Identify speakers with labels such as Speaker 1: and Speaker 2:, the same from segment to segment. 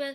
Speaker 1: well.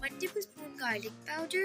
Speaker 1: 1 tablespoon garlic powder،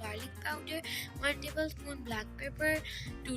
Speaker 1: garlic powder، 1 tablespoon black pepper، 2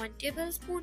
Speaker 1: 1 tablespoon.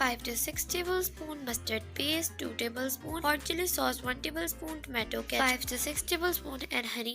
Speaker 1: 5 to 6 tablespoon، mustard paste 2 tablespoon، hot chili sauce 1 tablespoon، tomato ketchup 5 to 6 tablespoon and honey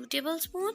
Speaker 1: 2 tablespoon.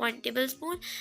Speaker 1: 1 tablespoon.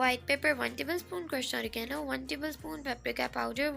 Speaker 1: white pepper 1 tablespoon، crushed oregano 1 tablespoon، paprika powder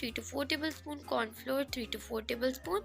Speaker 1: 3 to 4 tablespoon، corn flour 3 to 4 tablespoon.